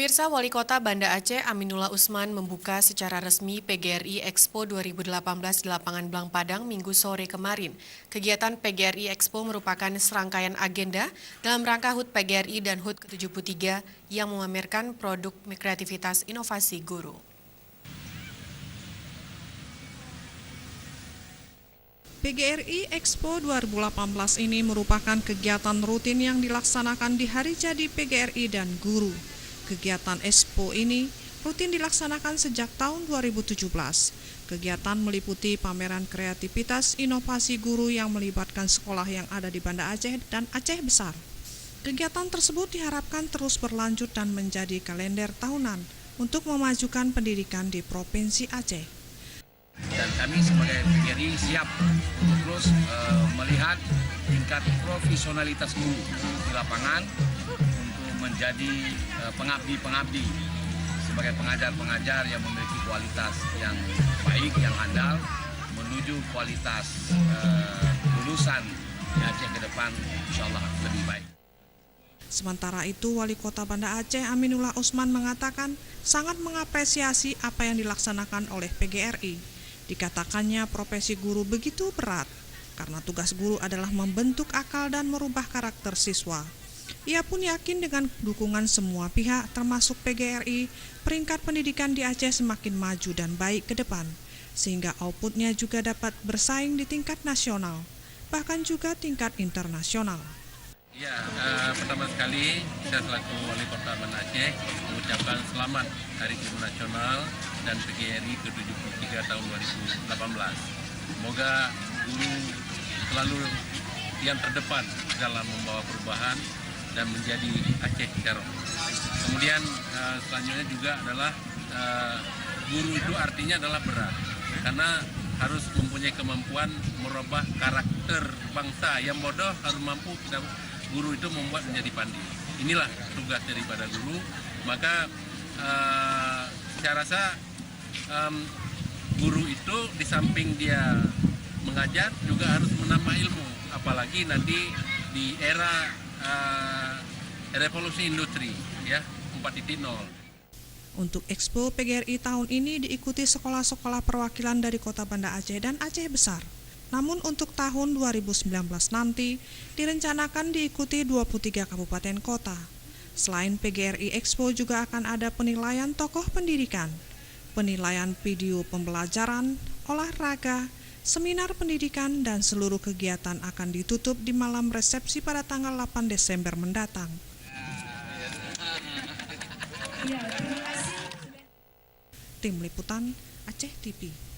Pemirsa, Wali Kota Banda Aceh Aminullah Usman membuka secara resmi PGRI Expo 2018 di lapangan Blang Padang Minggu sore kemarin. Kegiatan PGRI Expo merupakan serangkaian agenda dalam rangka HUT PGRI dan HUT ke-73 yang memamerkan produk kreativitas inovasi guru. PGRI Expo 2018 ini merupakan kegiatan rutin yang dilaksanakan di hari jadi PGRI dan guru. Kegiatan Expo ini rutin dilaksanakan sejak tahun 2017. Kegiatan meliputi pameran kreativitas inovasi guru yang melibatkan sekolah yang ada di Banda Aceh dan Aceh Besar. Kegiatan tersebut diharapkan terus berlanjut dan menjadi kalender tahunan untuk memajukan pendidikan di Provinsi Aceh. Dan kami sebagai PGRI siap untuk terus melihat tingkat profesionalitas guru di lapangan untuk menjadi pengabdi-pengabdi sebagai pengajar-pengajar yang memiliki kualitas yang baik, yang andal, menuju kualitas lulusan di Aceh ke depan insya Allah lebih baik. Sementara itu, Wali Kota Banda Aceh Aminullah Usman mengatakan sangat mengapresiasi apa yang dilaksanakan oleh PGRI. Dikatakannya profesi guru begitu berat, karena tugas guru adalah membentuk akal dan merubah karakter siswa. Ia pun yakin dengan dukungan semua pihak termasuk PGRI, peringkat pendidikan di Aceh semakin maju dan baik ke depan, sehingga outputnya juga dapat bersaing di tingkat nasional, bahkan juga tingkat internasional. Ya, pertama sekali saya selaku Wali Kota Banda Aceh mengucapkan selamat Hari Guru Nasional dan PGRI ke-73 tahun 2018. Semoga guru selalu yang terdepan dalam membawa perubahan dan menjadi Aceh Cerah. Kemudian selanjutnya juga adalah guru itu artinya adalah berat, karena harus mempunyai kemampuan merubah karakter bangsa. Yang bodoh harus mampu guru itu membuat menjadi pandai. Inilah tugas daripada guru. Maka saya rasa guru itu di samping dia mengajar juga harus menambah ilmu. Apalagi nanti di era revolusi industri ya 4.0. Untuk Expo PGRI tahun ini diikuti sekolah-sekolah perwakilan dari Kota Banda Aceh dan Aceh Besar. Namun untuk tahun 2019 nanti direncanakan diikuti 23 kabupaten kota. Selain PGRI Expo juga akan ada penilaian tokoh pendidikan, penilaian video pembelajaran, olahraga, seminar pendidikan, dan seluruh kegiatan akan ditutup di malam resepsi pada tanggal 8 Desember mendatang. Tim Liputan Aceh TV.